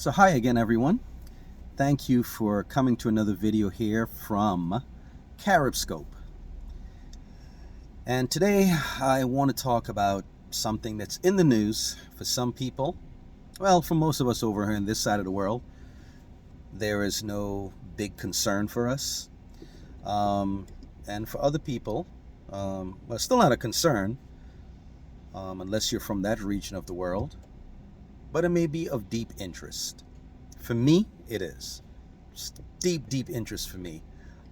So hi again everyone. Thank you for coming to another video here from Caribscope. And today I want to talk about something that's in the news for some people. Well, for most of us over here in this side of the world, there is no big concern for us. And for other people, well, it's still not a concern unless you're from that region of the world. But it may be of deep interest. For me, it is. It's deep interest for me.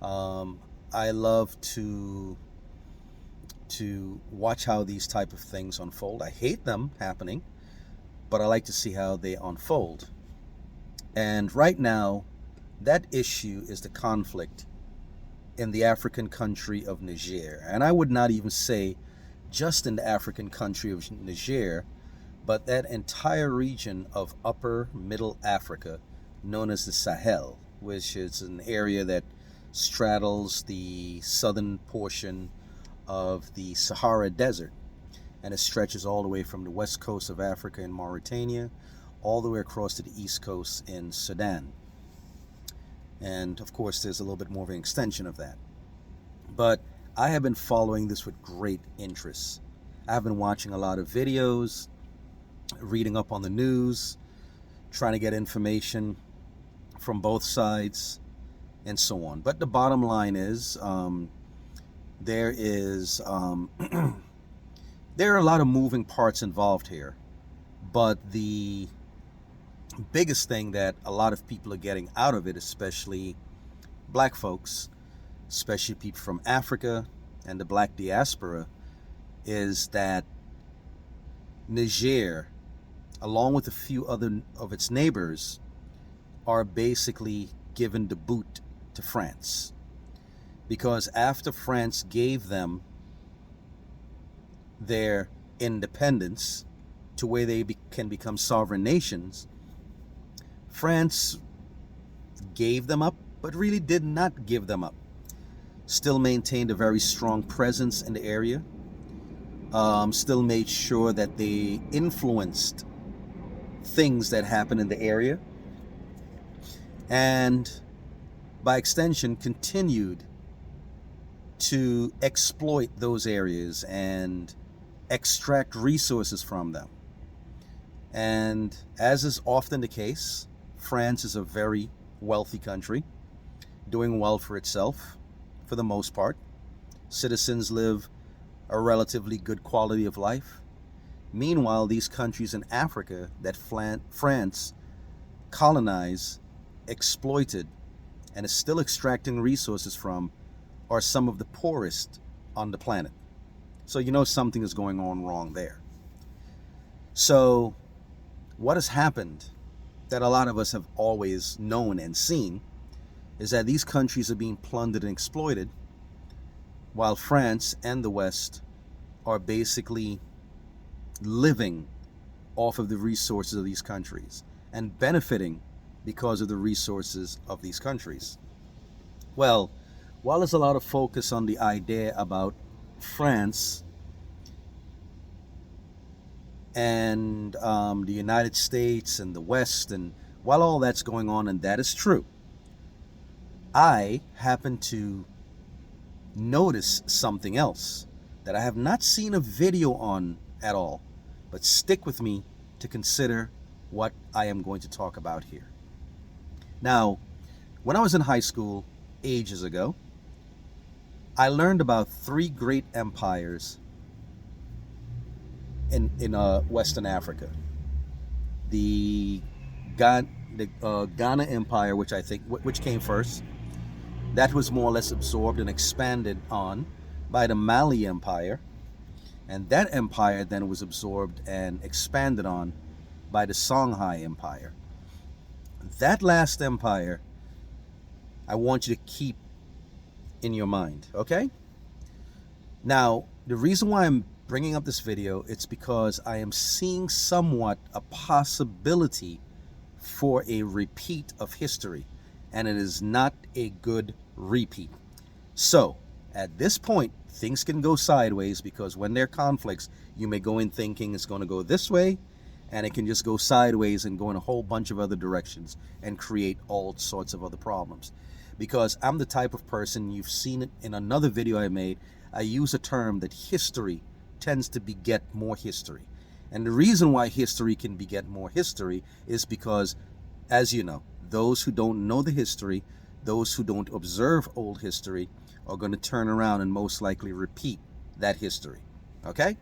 I love to watch how these type of things unfold. I hate them happening, but I like to see how they unfold. And right now, that issue is the conflict in the African country of Niger. And I would not even say just in the African country of Niger, but that entire region of upper middle Africa known as the Sahel, which is an area that straddles the southern portion of the Sahara Desert, and it stretches all the way from the west coast of Africa in Mauritania all the way across to the east coast in Sudan. And of course there's a little bit more of an extension of that. But I have been following this with great interest. I've been watching a lot of videos, reading up on the news, trying to get information from both sides, and so on. But the bottom line is, there are a lot of moving parts involved here. But the biggest thing that a lot of people are getting out of it, especially black folks, especially people from Africa and the black diaspora, is that Niger, along with a few other of its neighbors, are basically given the boot to France. Because after France gave them their independence to where they can become sovereign nations, France gave them up, but really did not give them up. Still maintained a very strong presence in the area. Still made sure that they influenced things that happen in the area, and by extension continued to exploit those areas and extract resources from them. And as is often the case, France is a very wealthy country, doing well for itself for the most part. Citizens live a relatively good quality of life. Meanwhile, these countries in Africa that France colonized, exploited, and is still extracting resources from are some of the poorest on the planet. So you know something is going on wrong there. So what has happened that a lot of us have always known and seen is that these countries are being plundered and exploited, while France and the West are basically living off of the resources of these countries and benefiting because of the resources of these countries. Well, while there's a lot of focus on the idea about France and the United States and the West, and while all that's going on, and that is true, I happen to notice something else that I have not seen a video on at all. But stick with me to consider what I am going to talk about here. Now, when I was in high school ages ago, I learned about three great empires in Western Africa. The Ghana Empire, which came first, that was more or less absorbed and expanded on by the Mali Empire. And that empire then was absorbed and expanded on by the Songhai Empire. That last empire, I want you to keep in your mind, okay? Now, the reason why I'm bringing up this video, it's because I am seeing somewhat a possibility for a repeat of history, and it is not a good repeat. So, at this point, things can go sideways, because when there are conflicts, you may go in thinking it's going to go this way, and it can just go sideways and go in a whole bunch of other directions and create all sorts of other problems. Because I'm the type of person, you've seen it in another video I made, I use a term that history tends to beget more history. And the reason why history can beget more history is because, as you know, those who don't know the history, those who don't observe old history, are going to turn around and most likely repeat that history. Okay?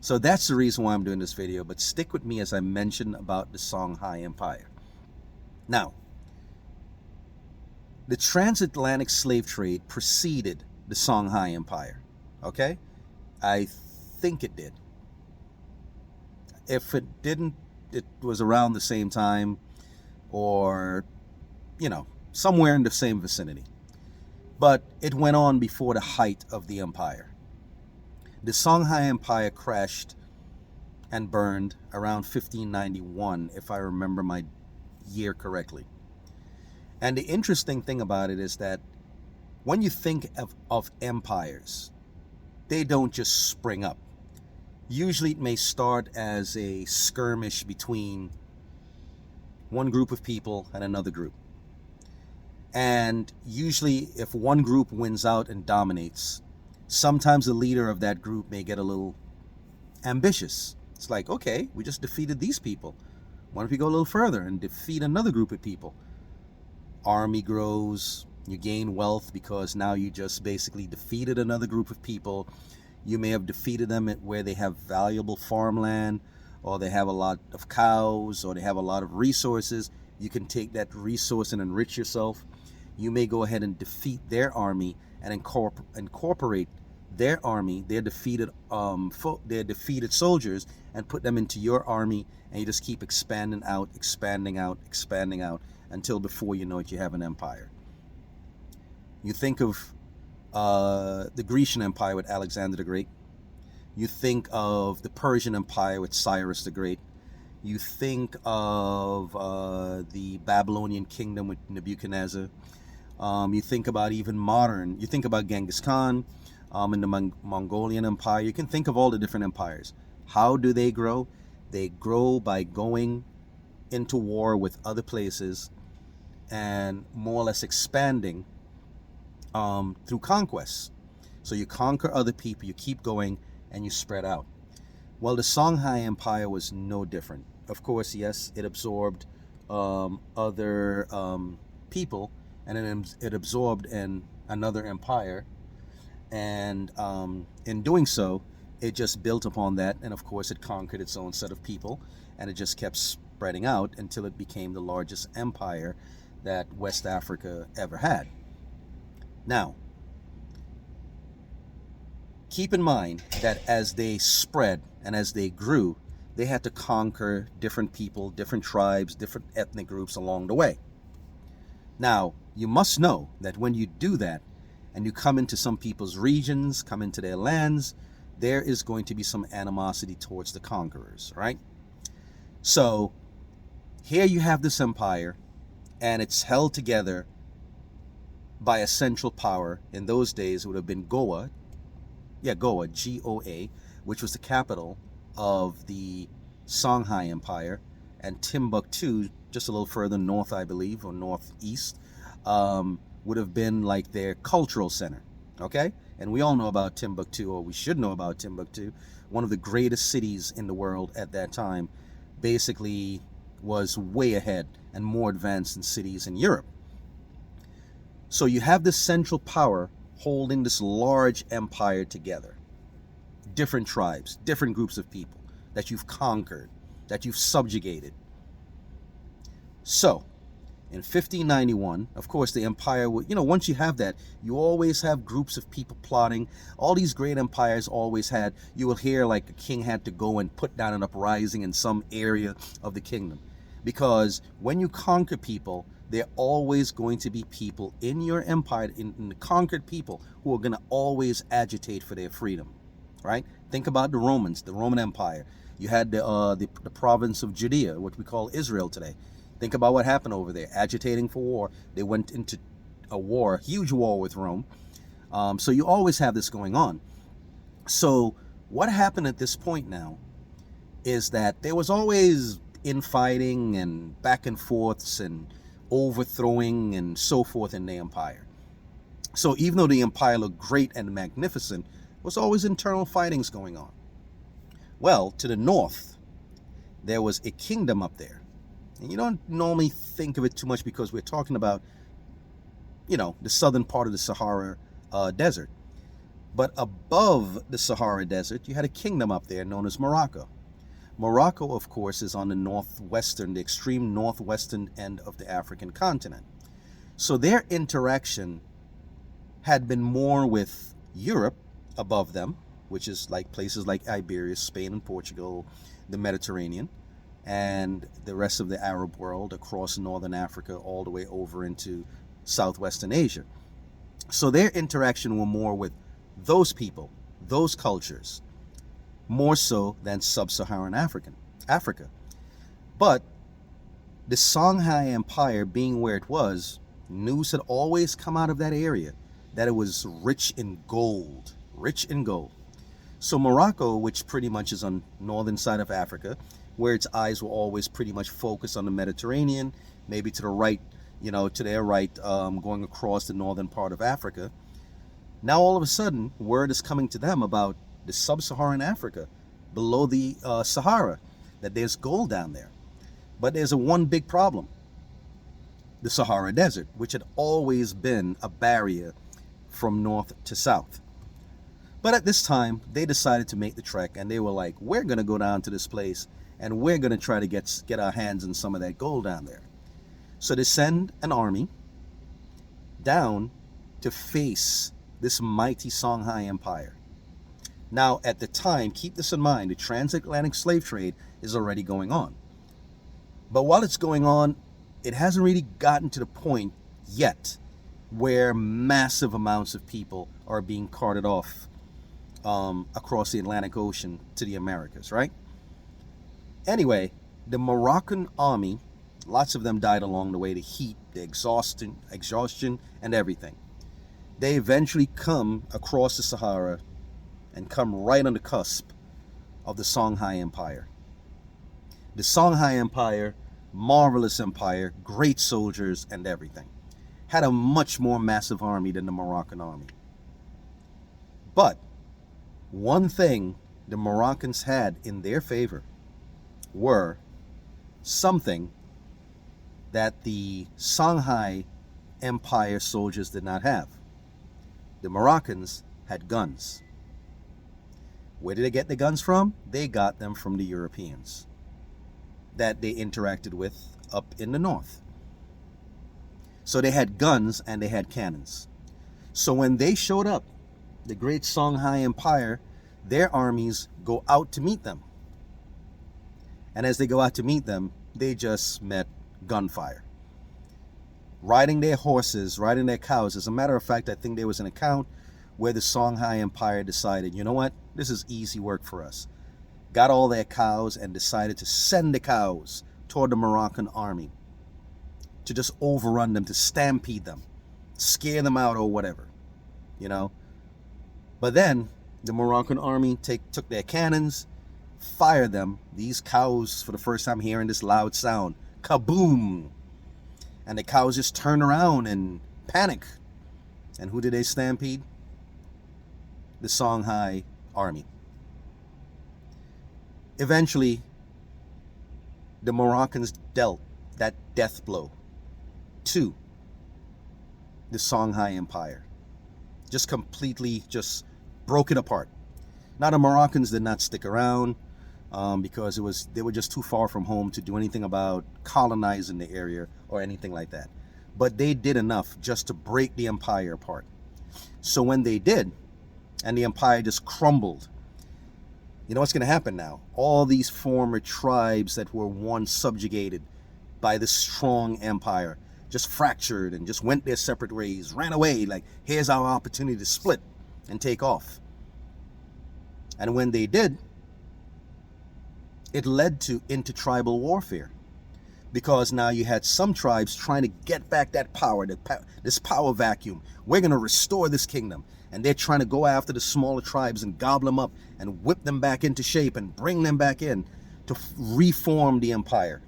So that's the reason why I'm doing this video, but stick with me as I mention about the Songhai Empire. Now, the transatlantic slave trade preceded the Songhai Empire. Okay? I think it did. If it didn't, it was around the same time, or, you know, somewhere in the same vicinity. But it went on before the height of the empire. The Songhai Empire crashed and burned around 1591, if I remember my year correctly. And the interesting thing about it is that when you think of empires, they don't just spring up. Usually it may start as a skirmish between one group of people and another group. And usually if one group wins out and dominates, sometimes the leader of that group may get a little ambitious. It's like, okay, we just defeated these people. Why don't we go a little further and defeat another group of people? Army grows, you gain wealth because now you just basically defeated another group of people. You may have defeated them at where they have valuable farmland, or they have a lot of cows, or they have a lot of resources. You can take that resource and enrich yourself. You may go ahead and defeat their army and incorporate their army, their defeated soldiers, and put them into your army, and you just keep expanding out, until before you know it, you have an empire. You think of the Grecian Empire with Alexander the Great. You think of the Persian Empire with Cyrus the Great. You think of the Babylonian kingdom with Nebuchadnezzar. You think about you think about Genghis Khan in the Mongolian Empire. You can think of all the different empires. How do they grow? They grow by going into war with other places and more or less expanding through conquests. So you conquer other people, you keep going, and you spread out. Well, the Songhai Empire was no different. Of course, yes, it absorbed other people, and then it absorbed another empire. And in doing so, it just built upon that, and of course it conquered its own set of people, and it just kept spreading out until it became the largest empire that West Africa ever had. Now, keep in mind that as they spread and as they grew, they had to conquer different people, different tribes, different ethnic groups along the way. Now, you must know that when you do that, and you come into some people's regions, come into their lands, there is going to be some animosity towards the conquerors, right? So here you have this empire, and it's held together by a central power. In those days, it would have been Goa. Yeah, Goa, G-O-A, which was the capital of the Songhai Empire, and Timbuktu, just a little further north, I believe, or northeast, would have been like their cultural center, okay? And we all know about Timbuktu, or we should know about Timbuktu, one of the greatest cities in the world at that time, basically was way ahead and more advanced than cities in Europe. So you have this central power holding this large empire together. Different tribes, different groups of people that you've conquered, that you've subjugated. So, in 1591, of course, the empire would, once you have that, you always have groups of people plotting. All these great empires always had, you will hear like a king had to go and put down an uprising in some area of the kingdom. Because when you conquer people, there are always going to be people in your empire, in the conquered people, who are going to always agitate for their freedom, right? Think about the Romans, the Roman Empire. You had the province of Judea, what we call Israel today. Think about what happened over there, agitating for war. They went into a war, a huge war with Rome. So you always have this going on. So what happened at this point now is that there was always infighting and back and forths and overthrowing and so forth in the empire. So even though the empire looked great and magnificent, there was always internal fightings going on. Well, to the north, there was a kingdom up there. And you don't normally think of it too much because we're talking about, the southern part of the Sahara Desert. But above the Sahara Desert, you had a kingdom up there known as Morocco. Morocco, of course, is on the extreme northwestern end of the African continent. So their interaction had been more with Europe above them, which is like places like Iberia, Spain and Portugal, the Mediterranean, and the rest of the Arab world across northern Africa all the way over into southwestern Asia. So their interaction were more with those people, those cultures, more so than sub-Saharan Africa. But the Songhai Empire being where it was, news had always come out of that area that it was rich in gold. So Morocco, which pretty much is on northern side of Africa, where its eyes were always pretty much focused on the Mediterranean, maybe to the right, to their right, going across the northern part of Africa. Now all of a sudden, word is coming to them about the sub-Saharan Africa, below the Sahara, that there's gold down there. But there's one big problem. The Sahara Desert, which had always been a barrier from north to south. But at this time, they decided to make the trek, and they were like, we're going to go down to this place, and we're going to try to get our hands on some of that gold down there. So they send an army down to face this mighty Songhai Empire. Now, at the time, keep this in mind, the transatlantic slave trade is already going on. But while it's going on, it hasn't really gotten to the point yet where massive amounts of people are being carted off across the Atlantic Ocean to the Americas, right? Anyway, the Moroccan army, lots of them died along the way, the heat, the exhaustion, and everything. They eventually come across the Sahara and come right on the cusp of the Songhai Empire. The Songhai Empire, marvelous empire, great soldiers and everything, had a much more massive army than the Moroccan army. But one thing the Moroccans had in their favor were something that the Songhai Empire soldiers did not have. The Moroccans had guns. Where did they get the guns from? They got them from the Europeans that they interacted with up in the north. So they had guns and they had cannons. So when they showed up, the great Songhai Empire, their armies go out to meet them. And as they go out to meet them, they just met gunfire. Riding their horses, riding their cows. As a matter of fact, I think there was an account where the Songhai Empire decided, you know what, this is easy work for us. Got all their cows and decided to send the cows toward the Moroccan army to just overrun them, to stampede them, scare them out or whatever, But then the Moroccan army took their cannons, fired them. These cows, for the first time hearing this loud sound, kaboom! And the cows just turn around and panic. And who did they stampede? The Songhai army. Eventually, the Moroccans dealt that death blow to the Songhai Empire. Just completely broke it apart. Now the Moroccans did not stick around because they were just too far from home to do anything about colonizing the area or anything like that. But they did enough just to break the empire apart. So when they did, and the empire just crumbled, you know what's going to happen now? All these former tribes that were once subjugated by this strong empire just fractured and just went their separate ways, ran away, like, here's our opportunity to split and take off. And when they did, it led to intertribal warfare, because now you had some tribes trying to get back that power, this power vacuum. We're going to restore this kingdom. And they're trying to go after the smaller tribes and gobble them up and whip them back into shape and bring them back in to reform the empire.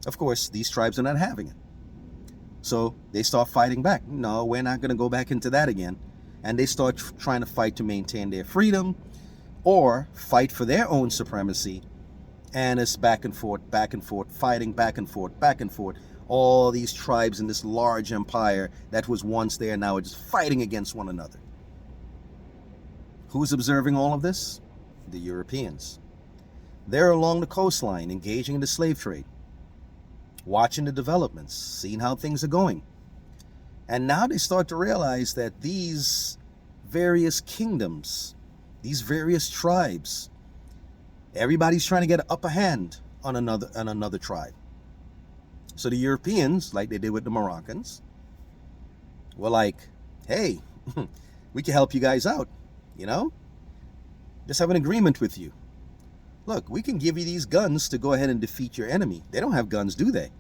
Of course, these tribes are not having it. So they start fighting back. No, we're not going to go back into that again. And they start trying to fight to maintain their freedom or fight for their own supremacy. And it's back and forth, fighting back and forth, back and forth. All these tribes in this large empire that was once there now are just fighting against one another. Who's observing all of this? The Europeans. They're along the coastline engaging in the slave trade, watching the developments, seeing how things are going. And now they start to realize that these various kingdoms, these various tribes, everybody's trying to get an upper hand on another tribe. So the Europeans, like they did with the Moroccans, were like, hey, we can help you guys out, you know? Just have an agreement with you. Look, we can give you these guns to go ahead and defeat your enemy. They don't have guns, do they?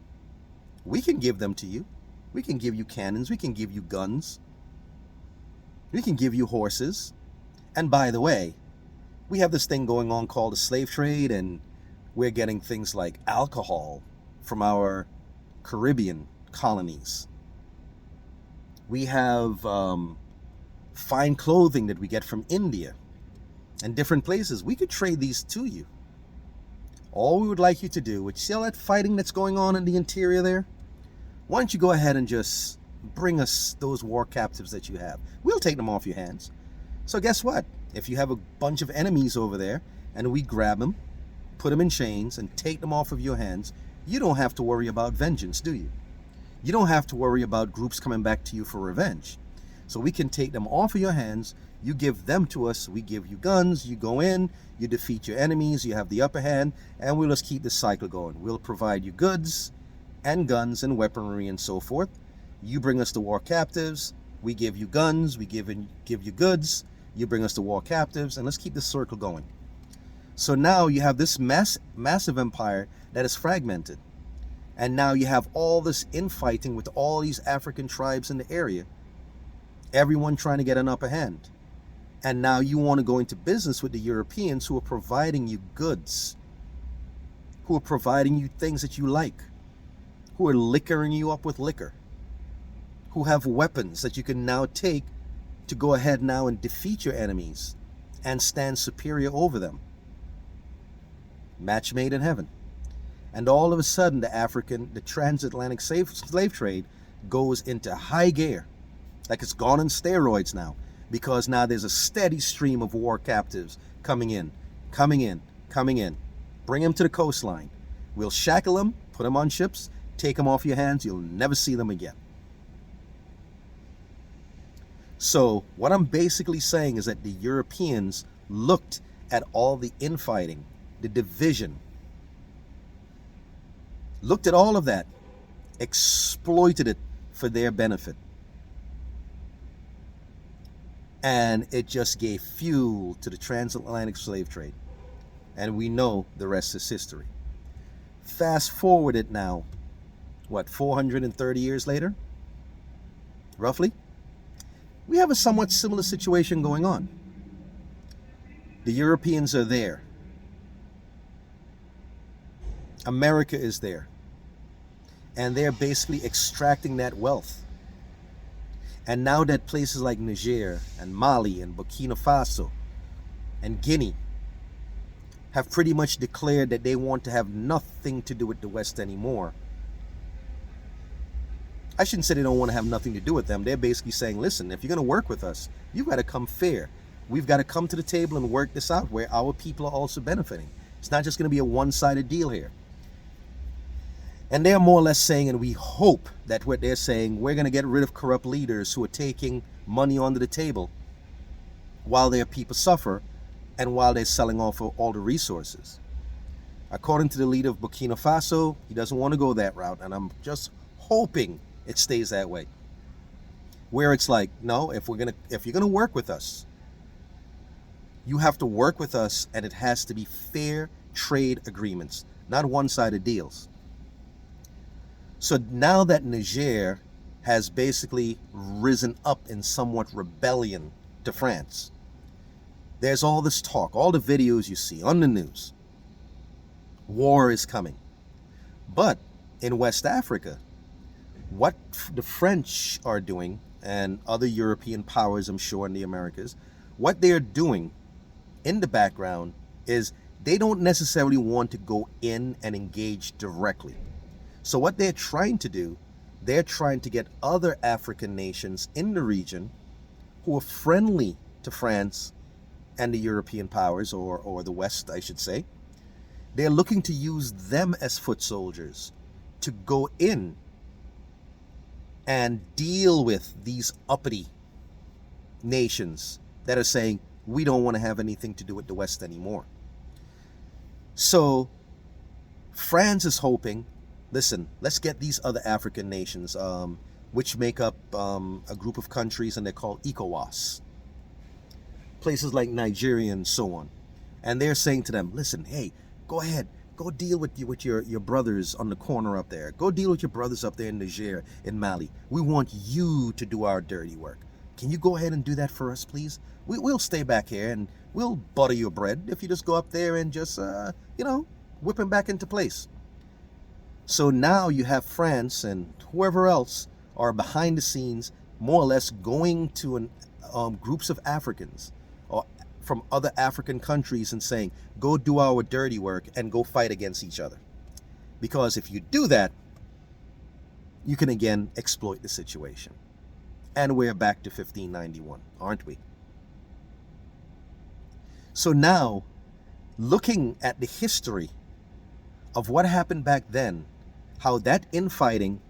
We can give them to you. We can give you cannons. We can give you guns. We can give you horses. And by the way, we have this thing going on called the slave trade, and we're getting things like alcohol from our Caribbean colonies. We have fine clothing that we get from India and different places. We could trade these to you. All we would like you to do, which see all that fighting that's going on in the interior there? Why don't you go ahead and just bring us those war captives that you have? We'll take them off your hands. So guess what? If you have a bunch of enemies over there and we grab them, put them in chains and take them off of your hands, you don't have to worry about vengeance, do you? You don't have to worry about groups coming back to you for revenge. So we can take them off of your hands. You give them to us. We give you guns. You go in. You defeat your enemies. You have the upper hand. And we'll just keep this cycle going. We'll provide you goods and guns and weaponry and so forth. You bring us the war captives. We give you guns. We give you goods. You bring us the war captives. And let's keep this circle going. So now you have this massive empire that is fragmented. And now you have all this infighting with all these African tribes in the area. Everyone trying to get an upper hand. And now you want to go into business with the Europeans who are providing you goods, who are providing you things that you like, who are liquoring you up with liquor, who have weapons that you can now take to go ahead now and defeat your enemies and stand superior over them. Match made in heaven. And all of a sudden the transatlantic slave trade goes into high gear. Like it's gone on steroids now, because now there's a steady stream of war captives coming in. Bring them to the coastline. We'll shackle them, put them on ships, take them off your hands. You'll never see them again. So what I'm basically saying is that the Europeans looked at all the infighting, the division, looked at all of that, exploited it for their benefit. And it just gave fuel to the transatlantic slave trade. And we know the rest is history. Fast forward it now, 430 years later? Roughly? We have a somewhat similar situation going on. The Europeans are there. America is there. And they're basically extracting that wealth. And now that places like Niger and Mali and Burkina Faso and Guinea have pretty much declared that they want to have nothing to do with the West anymore. I shouldn't say they don't want to have nothing to do with them. They're basically saying, listen, if you're going to work with us, you've got to come fair. We've got to come to the table and work this out where our people are also benefiting. It's not just going to be a one-sided deal here. And they're more or less saying, and we hope that what they're saying, we're going to get rid of corrupt leaders who are taking money onto the table while their people suffer and while they're selling off all the resources. According to the leader of Burkina Faso, he doesn't want to go that route, and I'm just hoping it stays that way. Where it's like, no, if you're gonna work with us, you have to work with us, and it has to be fair trade agreements, not one-sided deals. So now that Niger has basically risen up in somewhat rebellion to France, there's all this talk, all the videos you see on the news, War is coming. But in West Africa, what the French are doing, and other European powers, I'm sure, in the Americas, what they're doing in the background is they don't necessarily want to go in and engage directly. So what they're trying to do, they're trying to get other African nations in the region who are friendly to France and the European powers, or the West, I should say. They're looking to use them as foot soldiers to go in and deal with these uppity nations that are saying, we don't want to have anything to do with the West anymore. So France is hoping, listen, let's get these other African nations, which make up a group of countries, and they're called Ecowas. Places like Nigeria and so on. And they're saying to them, listen, hey, go ahead, go deal with your brothers on the corner up there. Go deal with your brothers up there in Niger, in Mali. We want you to do our dirty work. Can you go ahead and do that for us, please? We'll stay back here and we'll butter your bread if you just go up there and just, whip them back into place. So now you have France and whoever else are behind the scenes, more or less going to groups of Africans or from other African countries and saying, go do our dirty work and go fight against each other. Because if you do that, you can again exploit the situation. And we're back to 1591, aren't we? So now, looking at the history of what happened back then, how that infighting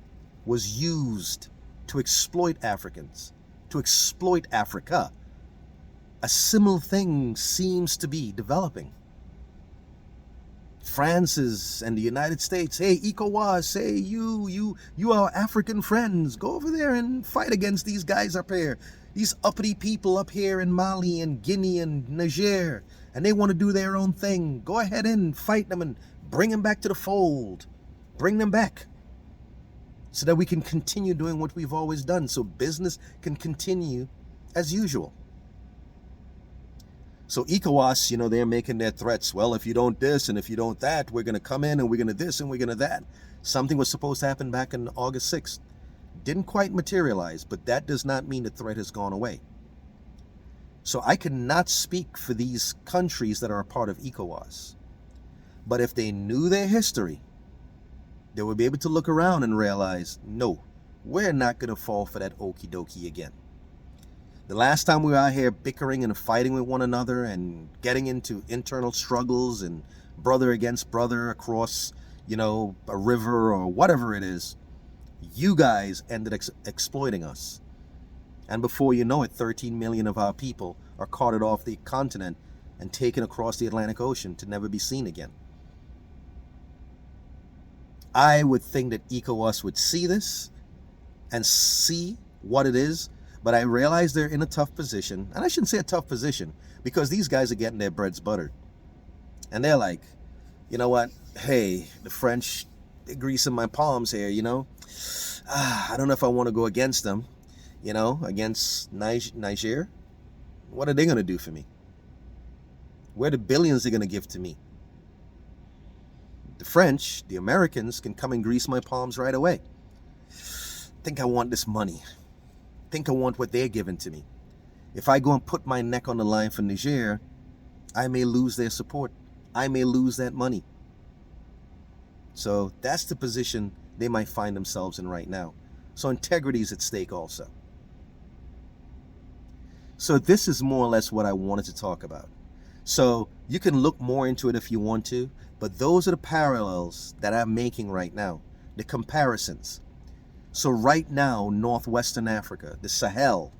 was used to exploit Africans, to exploit Africa, a similar thing seems to be developing. France and the United States, hey, Ecowas, hey, you our African friends, go over there and fight against these guys up here, these uppity people up here in Mali and Guinea and Niger, and they want to do their own thing. Go ahead and fight them and bring them back to the fold. Bring them back so that we can continue doing what we've always done, so business can continue as usual. So ECOWAS, they're making their threats. Well, if you don't this and if you don't that, we're going to come in and we're going to this and we're going to that. Something was supposed to happen back on August 6th. Didn't quite materialize, but that does not mean the threat has gone away. So I cannot speak for these countries that are a part of ECOWAS. But if they knew their history, they would be able to look around and realize, no, we're not going to fall for that okie dokie again. The last time we were out here bickering and fighting with one another and getting into internal struggles and brother against brother across, a river or whatever it is, you guys ended exploiting us. And before you know it, 13 million of our people are carted off the continent and taken across the Atlantic Ocean to never be seen again. I would think that ECOWAS would see this and see what it is, but I realize they're in a tough position. And I shouldn't say a tough position, because these guys are getting their breads buttered. And they're like, you know what? Hey, the French, they're greasing my palms here, I don't know if I want to go against them, against Niger. What are they going to do for me? Where are the billions they're going to give to me? The French, the Americans, can come and grease my palms right away. Think I want this money. Think I want what they're giving to me. If I go and put my neck on the line for Niger, I may lose their support. I may lose that money. So that's the position they might find themselves in right now. So integrity is at stake also. So this is more or less what I wanted to talk about. So you can look more into it if you want to, but those are the parallels that I'm making right now, the comparisons. So right now, Northwestern Africa, the Sahel,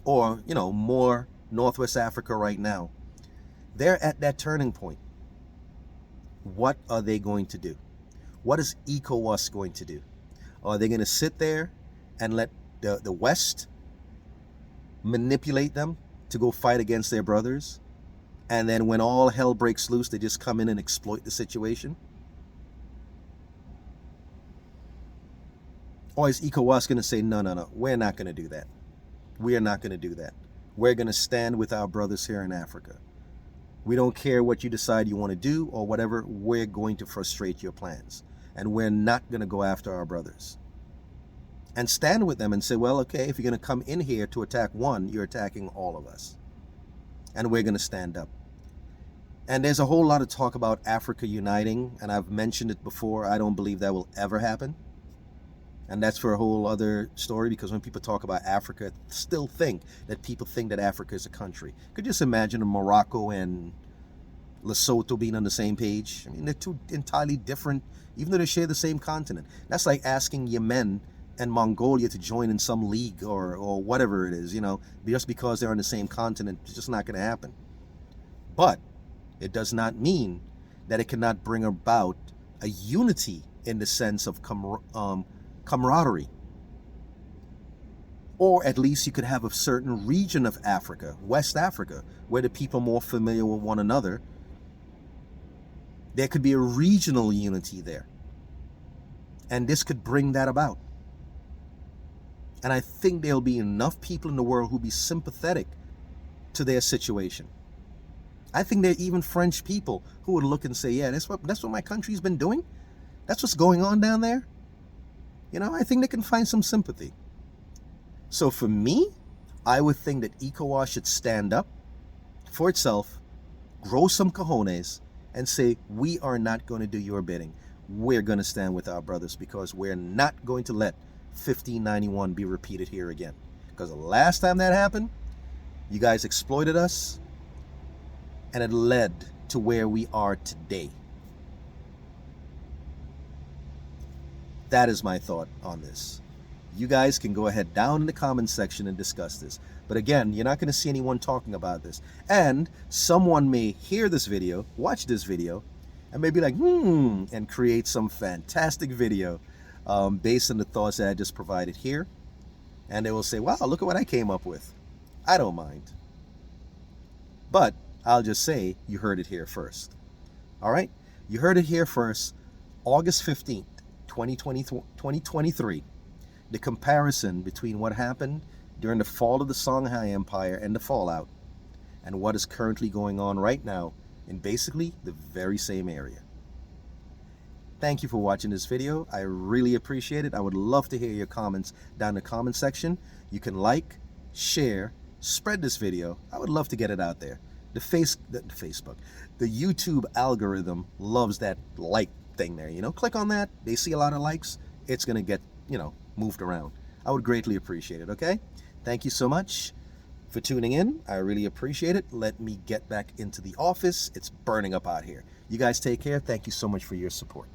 or, more Northwest Africa right now, they're at that turning point. What are they going to do? What is ECOWAS going to do? Are they going to sit there and let the West manipulate them to go fight against their brothers? And then when all hell breaks loose, they just come in and exploit the situation? Or is ECOWAS going to say, no, we're not going to do that. We are not going to do that. We're going to stand with our brothers here in Africa. We don't care what you decide you want to do or whatever. We're going to frustrate your plans. And we're not going to go after our brothers. And stand with them and say, well, okay, if you're going to come in here to attack one, you're attacking all of us. And we're going to stand up. And there's a whole lot of talk about Africa uniting, and I've mentioned it before. I don't believe that will ever happen. And that's for a whole other story, because when people talk about Africa, still think that people think that Africa is a country. Could you just imagine Morocco and Lesotho being on the same page? I mean, they're two entirely different, even though they share the same continent. That's like asking Yemen and Mongolia to join in some league or whatever it is, you know, just because they're on the same continent. It's just not going to happen. But it does not mean that it cannot bring about a unity in the sense of camaraderie. Or at least you could have a certain region of Africa, West Africa, where the people are more familiar with one another. There could be a regional unity there. And this could bring that about. And I think there'll be enough people in the world who'll be sympathetic to their situation. I think there are even French people who would look and say, yeah, that's what my country's been doing. That's what's going on down there. You know, I think they can find some sympathy. So for me, I would think that Ecowas should stand up for itself, grow some cojones, and say, we are not going to do your bidding. We're going to stand with our brothers, because we're not going to let 1591 be repeated here again. Because the last time that happened, you guys exploited us, and it led to where we are today. That is my thought on this. You guys can go ahead down in the comments section and discuss this. But again, you're not going to see anyone talking about this. And someone may hear this video, watch this video, and may be like, and create some fantastic video based on the thoughts that I just provided here. And they will say, wow, look at what I came up with. I don't mind. But I'll just say, you heard it here first. All right? You heard it here first. August 15th, 2023. The comparison between what happened during the fall of the Songhai Empire and the fallout, and what is currently going on right now in basically the very same area. Thank you for watching this video. I really appreciate it. I would love to hear your comments down in the comment section. You can like, share, spread this video. I would love to get it out there. The YouTube algorithm loves that like thing there. You know, click on that. They see a lot of likes. It's going to get, moved around. I would greatly appreciate it, okay? Thank you so much for tuning in. I really appreciate it. Let me get back into the office. It's burning up out here. You guys take care. Thank you so much for your support.